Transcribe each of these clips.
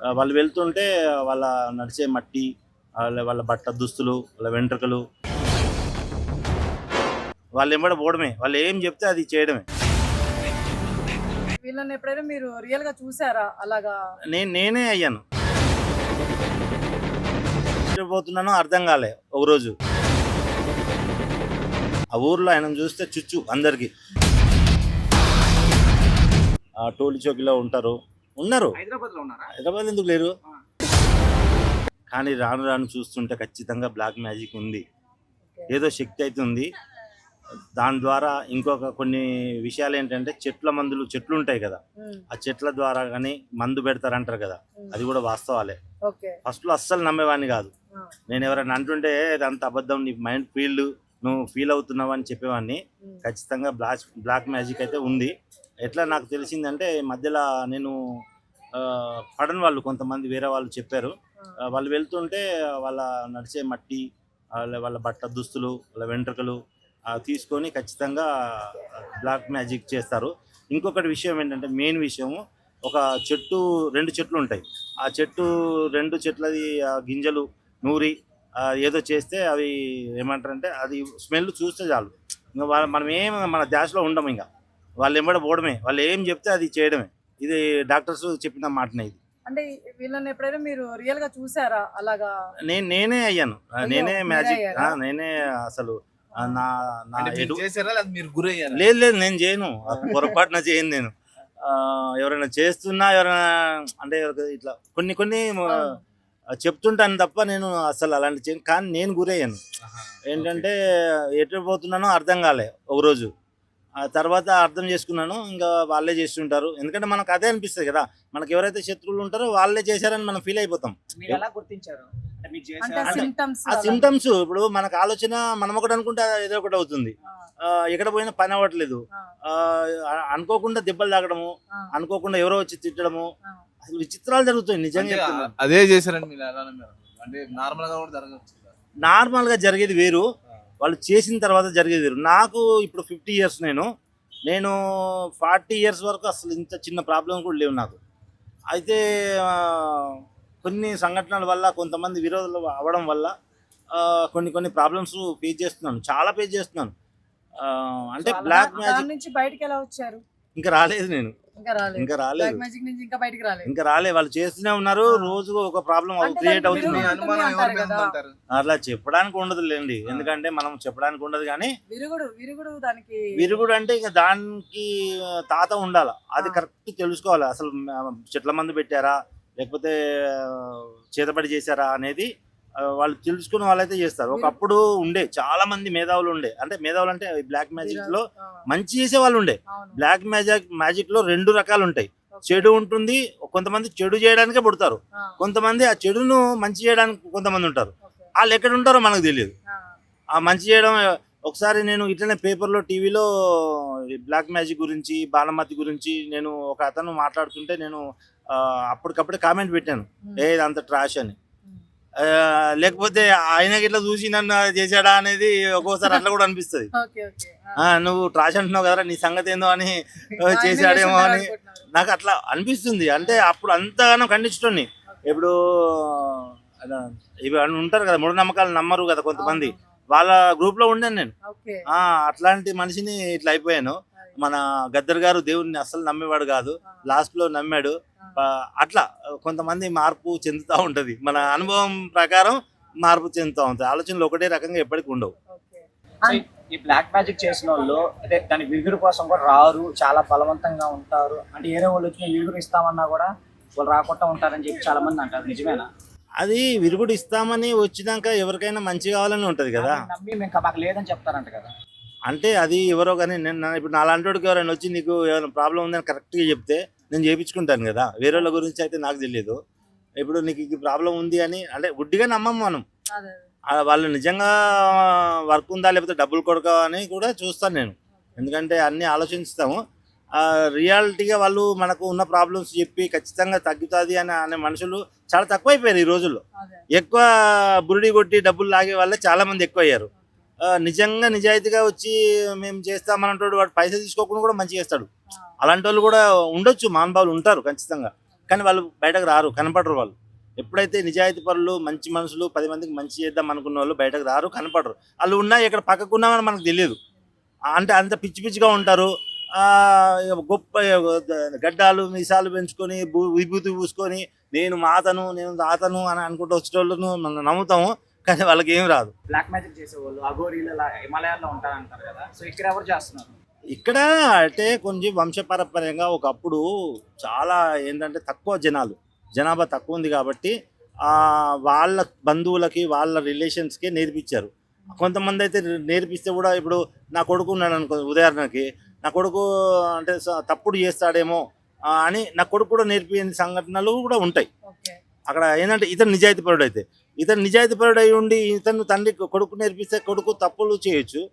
వాళ్ళు వెళ్తుంటే వాళ్ళ నడిచే మట్టి, వాళ్ళ బట్ట దుస్తులు, వాళ్ళ వెంట్రుకలు వాళ్ళు ఎంబడి పోవడమే. వాళ్ళు ఏం చెప్తే అది చేయడమే. వీళ్ళని ఎప్పుడైనా మీరు రియల్‌గా చూసారా? అలాగా నేనే అయ్యాను. ఎటు పోతున్నానో అర్థం కాలే ఒకరోజు. ఆ ఊర్లో ఆయనను చూస్తే చుచ్చు అందరికి. టోలీ చౌకీలో ఉంటారు. ఉన్నారు. హైదరాబాద్‌లో ఉన్నారా? హైదరాబాద్ ఎందుకు లేరు? ఆ! కానీ రాను రాను చూస్తుంటే ఖచ్చితంగా బ్లాక్ మ్యాజిక్ ఉంది. ఓకే. ఏదో శక్తి అయితే ఉంది. దాని ద్వారా ఇంకొక కొన్ని విషయాలేంటంటే చెట్లు ఉంటాయి కదా! హ్మ్. ఆ చెట్ల ద్వారా గాని మందు పెడతారంటారు కదా! హ్మ్. అది కూడా వాస్తవాలే. ఓకే. ఫస్ట్‌లో అస్సలు నమ్మేవాడిని కాదు. ఆ! నేను ఎవరైనా అంటుంటే ఇదంతా అబద్ధం, నీ మైండ్ నువ్వు ఫీల్ అవుతున్నావు అని చెప్పేవాడిని. హ్మ్. ఖచ్చితంగా బ్లాక్ మ్యాజిక్ అయితే ఉంది. ఎట్లా నాకు తెలిసిందంటే మధ్యలో నేను పడని వాళ్ళు కొంతమంది వేరే వాళ్ళు చెప్పారు. ఆ! వాళ్ళు వెళ్తుంటే వాళ్ళ నడిచే మట్టి, వాళ్ళ బట్ట దుస్తులు, వాళ్ళ వెంట్రుకలు తీసుకొని ఖచ్చితంగా బ్లాక్ మ్యాజిక్ చేస్తారు. ఇంకొకటి విషయం ఏంటంటే మెయిన్ విషయము, ఒక 2 చెట్లు ఉంటాయి. ఆ 2 చెట్లది గింజలు నూరి ఏదో చేస్తే అవి ఏమంటారంటే అది స్మెల్ చూస్తే చాలు. ఇంక మన ధ్యాసలో ఉండం ఇంక. వాళ్ళు ఎంబడి పోవడమే. వాళ్ళు ఏం చెప్తే అది చేయడమే. ఇది డాక్టర్స్ చెప్పిన మాటనే ఇది. అంటే వీళ్ళని ఎప్పుడైనా మీరు రియల్‌గా చూసారా? అలాగా నేనే అయ్యాను. అయ్యో! నేనే మీరే మ్యాజిక్ అయ్యారా? నేనే అసలు ఆ! నా నా అంటే మీరు చేసారా? లేదా మీరు గురయ్యారా? లేదు లేదు నేను చేయను. పొరపాటున చేయను నేను. ఎవరైనా చేస్తున్నా ఎవరైనా అంటే ఇట్లా కొన్ని కొన్ని అవును. చెప్తుంటాను తప్ప నేను అసలు అలాంటివి చేయను. కానీ నేను గురయ్యాను. ఆహా! ఏంటంటే ఎటు పోతున్నానో అర్థం కాలే ఒకరోజు. ఆ తర్వాత అర్థం చేసుకున్నాను. ఇంకా వాళ్ళే చేస్తుంటారు. ఎందుకంటే మనకు అదే అనిపిస్తది కదా! మనకు ఎవరైతే శత్రువులు ఉంటారో వాళ్ళే చేశారని మనం ఫీల్ అయిపోతాం. మీరెలా గుర్తించారు? అంటే మీకు అంటే చేసారా? సింప్టమ్స్ ఆ సింప్టమ్స్ ఇప్పుడు మనకు ఆలోచన మనం ఒకటి అనుకుంటే అది ఏదో ఒకటి అవుతుంది. ఆ! ఎక్కడ పోయినా పని అవ్వట్లేదు. ఆ! అనుకోకుండా దెబ్బలు తాగడము, ఆ! అనుకోకుండా ఎవరో వచ్చి తిట్టడము, ఆ! అసలు విచిత్రాలు జరుగుతాయి నిజంగా అంటే చెప్తున్నాను. అదే చేసారని మీరు ఎలా నమ్మారు? అంటే నార్మల్‌గా కూడా జరగొచ్చు కదా! నార్మల్‌గా జరిగేది వేరు. ఆ! వాళ్ళు చేసిన తర్వాత జరిగేది వేరు. నాకు ఇప్పుడు 50 ఇయర్స్ నేను 40 ఇయర్స్ వరకు అసలు ఇంత చిన్న ప్రాబ్లమ్ కూడా లేవు నాకు. అయితే కొన్ని సంఘటనల వల్ల కొంతమంది విరోధులు అవ్వడం వల్ల కొన్ని కొన్ని ప్రాబ్లమ్స్ ఫేస్ చేస్తున్నాను. చాలా ఫేస్ చేస్తున్నాను. సో, అంటే అలా బ్లాక్ దాని మ్యాజిక్ నుంచి బయటికెలా వచ్చారు? ఇంకా రాలేదు నేను. ఇంకా రాలేదు. ఇంకా రాలేదు. బ్లాక్ మ్యాజిక్ నుంచి ఇంకా బయటికి రాలేదు. ఇంకా రాలే. వాళ్ళు చేస్తూనే ఉన్నారు. ఆ! రోజుకు ఒక ప్రాబ్లమ్ అంటే క్రియేట్ దానికి అవుతుంది. మీ విరుగుడు అనుమానం ఉంటుంది ఎవరి అంటారు మీద కదా! ఉందంటారు? అట్లా చెప్పడానికి ఉండదులెండి. ఆ! ఎందుకంటే మనం చెప్పడానికి ఉండదు గానీ, విరుగుడు దానికి విరుగుడు అంటే ఇక దానికి తాత ఉండాల. అది ఆ! కరెక్ట్ తెలుసుకోవాలి. అసలు చెట్ల మందు పెట్టారా? లేకపోతే చేతబడి చేశారా? అనేది వాళ్ళు తెలుసుకున్న వాళ్ళైతే చేస్తారు. విరు ఒకప్పుడు చాలా మంది మేధావులు అంటే మేధావులంటే బ్లాక్ మ్యాజిక్‌లో ఆ! మంచి చేసేవాళ్ళు అవును. బ్లాక్ మ్యాజిక్‌లో 2 రకాలుంటాయి. ఓకే. చెడు ఉంటుంది. కొంతమంది చెడు చేయడానికే పుడతారు. ఆ! కొంతమంది ఆ చెడును మంచి చేయడానికి కొంతమందుంటారు. ఓకే. ఆళ్ళెక్కడుంటారో మనకు తెలీదు. ఆ! ఆ మంచి చేయడం ఒకసారి నేను ఇట్లనే పేపర్‌లో, టీవీలో బ్లాక్ మ్యాజిక్ గురించి, బాణమతి గురించి నేను ఒక అతను మాట్లాడుతుంటే నేను అప్పటికప్పుడే కామెంట్ పెట్టాను. హ్మ్. ఇదంతా ట్రాష్ అని. హ్మ్. లేకపోతే ఆయన గిట్ల చూసి నన్ను చేసాడా అనేది ఒక్కోసారి అట్లా కూడా అనిపిస్తది. ఓకే. ఓకే. ఆ! నువ్వు ట్రాష్ అంటున్నావు కదరా! నీ సంగతేందో అని ఆయనే చేసాడేమో అని చేసుంటారనుకుంటున్నారు. నాకు అట్లా అనిపిస్తుంది. అంటే అప్పుడు అంతగానో ఖండించేటోడిని. ఓకే. ఇప్పుడు అలా ఇవి ఉంటారు కదా! మూఢనమ్మకాలు నమ్మరు కదా కొంతమంది. అవునవును. వాళ్ళ గ్రూప్‌లో ఉండాను నేను. ఓకే. అట్లాంటి మనిషిని ఇట్లా అయిపోయాను. అది. మన గద్దర్ గారు దేవుడిని అస్సలు నమ్మేవాడు కాదు. ఆ! లాస్ట్‌లో నమ్మాడు. ఆ! అట్లా కొంతమంది మార్పు చెందుతా ఉంటది. మన అనుభవం ప్రకారం మార్పు చెందుతా ఉంటది. ఆలోచనలు ఒకటే రకంగా ఎప్పటికి ఉండవు. ఓకే. సో ఈ బ్లాక్ మ్యాజిక్ చేసినోళ్ళు అంటే దాని విరుగుడు కోసం కూడా రారు. చాలా బలవంతంగా ఉంటారు. అంటే ఏరే వాళ్ళు వచ్చి విరుగుడు ఇస్తామన్నా కూడా వాళ్ళు రాకుండా ఉంటారని చెప్పి చాలా మంది అంటారు. నిజమేనా? అది విరుగుడు ఇస్తామని వచ్చినాక ఎవరికైనా మంచి కావాలని ఉంటది కదా! అది నమ్మి మేము మాకు లేదని చెప్తారంట కదా! అంటే అది ఎవరో గాని ఇప్పుడు నాలాంటోడికి ఎవరైనా వచ్చి నీకు ఏమైనా ప్రాబ్లమ్ ఉందని కరెక్ట్‌గా చెప్తే నేను చేపించుకుంటాను కదా! వేరేళ్ళ గురించి అయితే నాకు తెలీదు. ఇప్పుడు నీకు ఈ ప్రాబ్లమ్ ఉంది అని అంటే గుడ్డిగా నమ్మము మనం. అదే. వాళ్ళు నిజంగా వర్క్ ఉందా లేకపోతే డబ్బులు కొరకా అని కూడా చూస్తాను నేను. ఎందుకంటే అన్నీ ఆలోచిస్తాము. రియాలిటీగా వాళ్ళు మనకు ఉన్న ప్రాబ్లమ్స్ చెప్పి ఖచ్చితంగా తగ్గుతాది అనే మనుషులు చాలా తక్కువైపోయారు ఈ రోజుల్లో. అదే. ఎక్కువ బురిడి కొట్టి డబ్బులు లాగే వాళ్ళే చాలామంది ఎక్కువయ్యారు. నిజంగా నిజాయితీగా వచ్చి మేము చేస్తామన్నటోడు వాడు పైసలు తీసుకోకుండా కూడా మంచిగా చేస్తాడు. ఆ! అలాంటోళ్ళు కూడా ఉండొచ్చు, మహానుభావులు ఉంటారు ఖచ్చితంగా. కానీ వాళ్ళు బయటకు రారు, కనపడరు. వాళ్ళు ఎప్పుడైతే నిజాయితీ పరులు, మంచి మనుషులు, 10 మందికి మంచి చేద్దాం అనుకున్న వాళ్ళు బయటకు రారు, కనపడరు. వాళ్ళు ఉన్నా ఇక్కడ పక్కకున్నామని మనకు తెలియదు. అంటే అంత పిచ్చి పిచ్చిగా ఉంటారు. గొప్ప గడ్డాలు మీసాలు పెంచుకొని విభూతి పూసుకొని నేను మాతను నేను తాతను అని అనుకుంటూ వచ్చేటోళ్ళను మనం నమ్ముతాము, కానీ వాళ్ళకి ఏం రాదు. బ్లాక్ మ్యాజిక్ చేసేవాళ్ళు అఘోరీలు అలా హిమాలయాల్లో ఉంటారంటారు కదా, సో ఇక్కడ ఎవరు చేస్తున్నారు? ఇక్కడ అంటే కొంచెం వంశపారంపర్యంగా ఒకప్పుడు చాలా ఏంటంటే తక్కువ జనాభా తక్కువ ఉంది కాబట్టి వాళ్ళ బంధువులకి వాళ్ళ రిలేషన్స్కి నేర్పించారు. కొంతమంది అయితే నేర్పిస్తే కూడా ఇప్పుడు నా కొడుకు ఉన్నాడు అనుకో, ఉదాహరణకి నా కొడుకు అంటే తప్పుడు చేస్తాడేమో అని నా కొడుకు కూడా నేర్పిన సంఘటనలు కూడా ఉంటాయి. ఓకే. అక్కడ ఏంటంటే ఇతను నిజాయితీపరుడు అయితే ఇతను నిజాయితీపరుడు అయి ఉండి ఇతను తండ్రి కొడుకు నేర్పిస్తే కొడుకు తప్పులు చేయొచ్చు.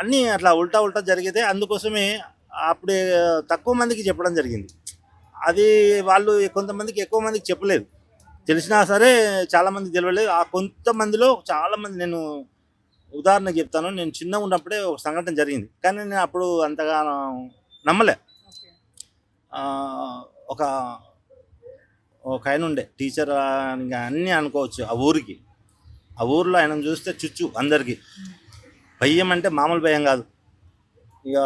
అన్నీ అట్లా ఉల్టా జరిగితే అందుకోసమే అప్పుడే తక్కువ మందికి చెప్పడం జరిగింది. అది వాళ్ళు కొంతమందికి ఎక్కువ మందికి చెప్పలేదు, తెలిసినా సరే చాలామంది తెలియలేదు. ఆ కొంతమందిలో చాలామంది, నేను ఉదాహరణకు చెప్తాను. నేను చిన్నగా ఉన్నప్పుడే ఒక సంఘటన జరిగింది, కానీ నేను అప్పుడు అంతగా నమ్మలే. ఓకే. ఒక ఒక ఆయన ఉండే టీచర్, ఇంకా అన్నీ అనుకోవచ్చు. ఆ ఊరిలో ఆయన చూస్తే చుచ్చు అందరికీ. భయం అంటే మామూలు భయం కాదు. ఇక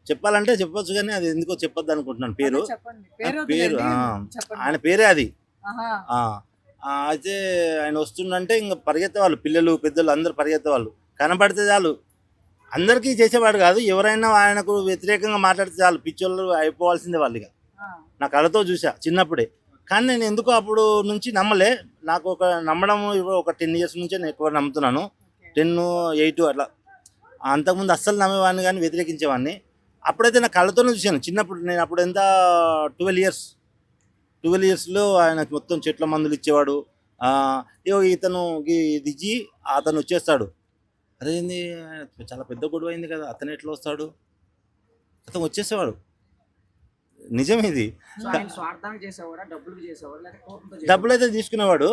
చెప్పాలంటే చెప్పొచ్చు, కానీ అది ఎందుకో చెప్పొద్దు అనుకుంటున్నాను. పేరు అదే చెప్పండి. పేరు పేరు వదిలేయండి. చెప్పండి. ఆయన పేరే అది. ఆహా. అయితే ఆయన వస్తుండంటే ఇంకా పరిగెత్తేవాళ్ళు, పిల్లలు పెద్దలు అందరూ పరిగెత్తేవాళ్ళు. కనపడితే చాలు, అందరికీ చేసేవాడు కాదు, ఎవరైనా ఆయనకు వ్యతిరేకంగా మాట్లాడితే చాలు పిచ్చోళ్ళు అయిపోవాల్సిందే వాళ్ళు. ఇక నా కళ్ళతో చూసా చిన్నప్పుడే, కానీ నేను ఎందుకో అప్పుడు నుంచి నమ్మలే. నాకు నమ్మడం ఒక 10 years నుంచే నేను ఎక్కువ నమ్ముతున్నాను. 10, 8 అట్లా. అంతకుముందు అస్సలు నమ్మేవాడిని కానీ వ్యతిరేకించేవాడిని. అప్పుడైతే నా కళ్ళతోనే చూశాను చిన్నప్పుడు. నేను అప్పుడు ఎంత 12 yearsలో ఆయన మొత్తం చెట్ల మందులు ఇచ్చేవాడు. ఇతను దిగి అతను వచ్చేస్తాడు. అదేంది చాలా పెద్ద గొడవ అయింది కదా, అతను ఎట్లా వస్తాడు, అతను వచ్చేసేవాడు. నిజం ఇది. సో ఆయన స్వార్థానికి చేసేవాడా, డబ్బులకు చేసేవాడు, లేకపోతే కోపంతో చేసేవాడా? డబ్బులు అయితే తీసుకునేవాడు.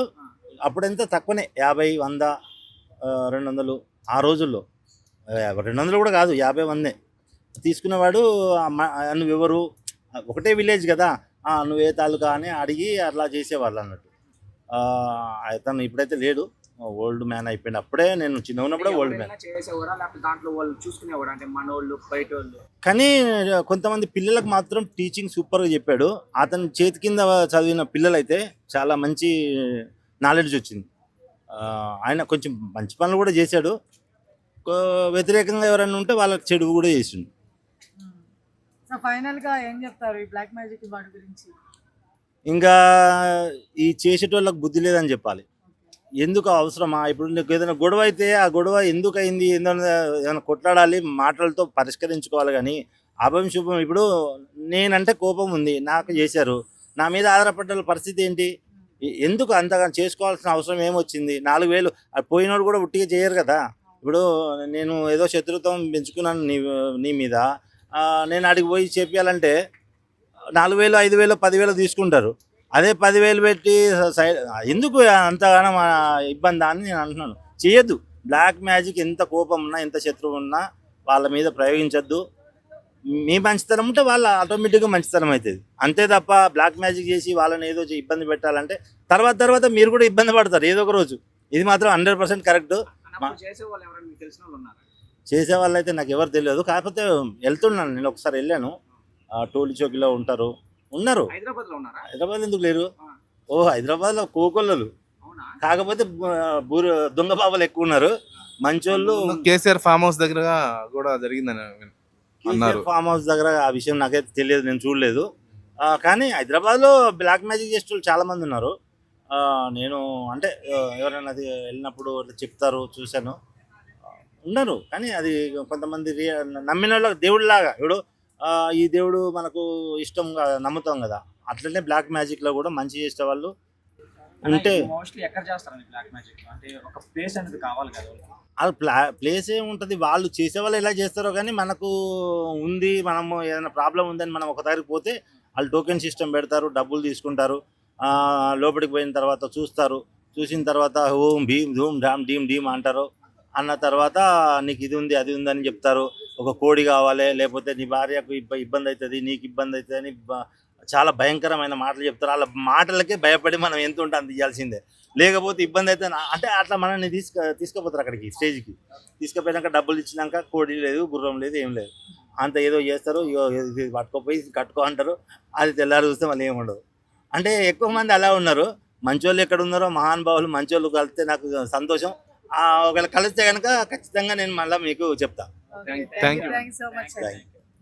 అప్పుడెంత తక్కువనే, 50, 100, 200 ఆ రోజుల్లో. 200 కూడా కాదు, 50, 100 తీసుకునేవాడు. నువ్వెవరు, ఒకటే విలేజ్ కదా, నువ్వే తాలూకా అని అడిగి అట్లా చేసేవాళ్ళు అన్నట్టు. అతను ఇప్పుడైతే లేడు, ఓల్డ్ మ్యాన్ అయిపోయింది. అప్పుడే నేను చిన్న ఉన్నప్పుడే ఓల్డ్ మ్యాన్. చేసేవారా, లేకపోతే దాంట్లో వాళ్ళు చూసుకునేవాడు, అంటే మనోళ్ళు బయట వాళ్ళు? కానీ కొంతమంది పిల్లలకు మాత్రం టీచింగ్ సూపర్గా చెప్పాడు. అతని చేతి కింద చదివిన పిల్లలైతే చాలా మంచి నాలెడ్జ్ వచ్చింది. ఆయన కొంచెం మంచి పనులు కూడా చేశాడు, వ్యతిరేకంగా ఎవరైనా ఉంటే వాళ్ళకి చెడు కూడా చేసిండు. సో ఫైనల్ గా ఏం చెప్తారు ఈ బ్లాక్ మ్యాజిక్ వాటి గురించి? ఇంకా ఈ చేసేటోళ్ళకి బుద్ధి లేదని చెప్పాలి. ఎందుకు అవసరమా? ఇప్పుడు నీకు ఏదైనా గొడవ అయితే ఆ గొడవ ఎందుకు అయింది, ఏదైనా కొట్లాడాలి, మాటలతో పరిష్కరించుకోవాలి. కానీ అభం శుభం, ఇప్పుడు నేనంటే కోపం ఉంది, నాకు చేశారు, నా మీద ఆధారపడ్డ పరిస్థితి ఏంటి? ఎందుకు అంతగా చేసుకోవాల్సిన అవసరం ఏమొచ్చింది? 4,000 పోయినోడు కూడా ఉట్టిగా చేయరు కదా. ఇప్పుడు నేను ఏదో శత్రుత్వం పెంచుకున్నాను నీ మీద, నేను అడిగి పోయి చేపియాలంటే 4,000, 5,000, 10,000 తీసుకుంటారు. అదే 10,000 పెట్టి సైడ్ ఎందుకు అంతగానో ఇబ్బంది అని నేను అంటున్నాను. చేయొద్దు. బ్లాక్ మ్యాజిక్ ఎంత కోపం ఉన్నా, ఎంత శత్రువు ఉన్నా వాళ్ళ మీద ప్రయోగించొద్దు. మీ మంచితనం ఉంటే వాళ్ళ ఆటోమేటిక్గా మంచితనం అవుతుంది, అంతే తప్ప బ్లాక్ మ్యాజిక్ చేసి వాళ్ళని ఏదో ఇబ్బంది పెట్టాలంటే తర్వాత మీరు కూడా ఇబ్బంది పడతారు ఏదో ఒక రోజు. ఇది మాత్రం 100% కరెక్ట్. చేసే వాళ్ళు అయితే నాకు ఎవరు తెలియదు, కాకపోతే వెళ్తున్నాను. నేను ఒకసారి వెళ్ళాను, టోలీ చౌకీలో ఉన్నారు. హైదరాబాద్ ఎందుకు లేరు? హైదరాబాద్లో కోకొల్లలు, కాకపోతే దొంగ బాబాలు ఎక్కువ ఉన్నారు. మంచోళ్ళు కేసీఆర్ ఫామ్ హౌస్ దగ్గర కూడా జరిగిందని అన్నారు. ఫామ్ హౌస్ దగ్గర ఆ విషయం నాకైతే తెలియదు, నేను చూడలేదు. కానీ హైదరాబాద్లో బ్లాక్ మ్యాజిక్ చేసే వాళ్ళు చాలా మంది ఉన్నారు. నేను అంటే ఎవరైనా అది వెళ్ళినప్పుడు చెప్తారు, చూశాను, ఉన్నారు. కానీ అది కొంతమంది నమ్మిన వాళ్ళకి దేవుడిలాగా, ఇప్పుడు ఈ దేవుడు మనకు ఇష్టంగా నమ్ముతాం కదా, అట్లనే బ్లాక్ మ్యాజిక్లో కూడా మంచి చేసే వాళ్ళు ఉంటే మోస్ట్లీ ఎక్కడ చేస్తారండి బ్లాక్ మ్యాజిక్? అంటే ఒక ప్లేస్ అనేది కావాలి కదా. అది ప్లేస్ ఏముంటుంది, వాళ్ళు చేసేవాళ్ళు ఎలా చేస్తారో. కానీ మనకు ఉంది, మనము ఏదైనా ప్రాబ్లం ఉందని మనం ఒక దగ్గరికి పోతే వాళ్ళు టోకెన్ సిస్టమ్ పెడతారు, డబ్బులు తీసుకుంటారు. లోపలికి పోయిన తర్వాత చూసిన తర్వాత ఓం భీమ్ ధూమ్ ఢామ్ డీమ్ డీమ్ అంటారు. అన్న తర్వాత నీకు ఇది ఉంది అది ఉంది అని చెప్తారు. ఒక కోడి కావాలి, లేకపోతే నీ భార్యకు ఇబ్బంది అవుతుంది, నీకు ఇబ్బంది అవుతుంది అని చాలా భయంకరమైన మాటలు చెప్తారు. వాళ్ళ మాటలకే భయపడి మనం ఎంత ఉంటే అంత ఇవ్వాల్సిందే. లేకపోతే ఇబ్బంది అయితే అంటే అట్లా మనల్ని తీసుకుపోతారు అక్కడికి స్టేజ్కి. తీసుకుపోయాక డబ్బులు ఇచ్చినాక కోడి లేదు, గుర్రం లేదు, ఏం లేదు. అంత ఏదో చేస్తారు, ఇగో ఇది పట్టుకోపోయి కట్టుకో అంటారు. అది తెల్లారి చూస్తే మళ్ళీ ఏమి ఉండదు. అంటే ఎక్కువ మంది అలా ఉన్నారు. మంచోళ్ళు ఎక్కడ ఉన్నారో, మహానుభావులు మంచోళ్ళు కలిస్తే నాకు సంతోషం. ఒకవేళ కలిస్తే కనుక ఖచ్చితంగా నేను మళ్ళీ మీకు చెప్తా. Thank you. Thank you so much. Thank you.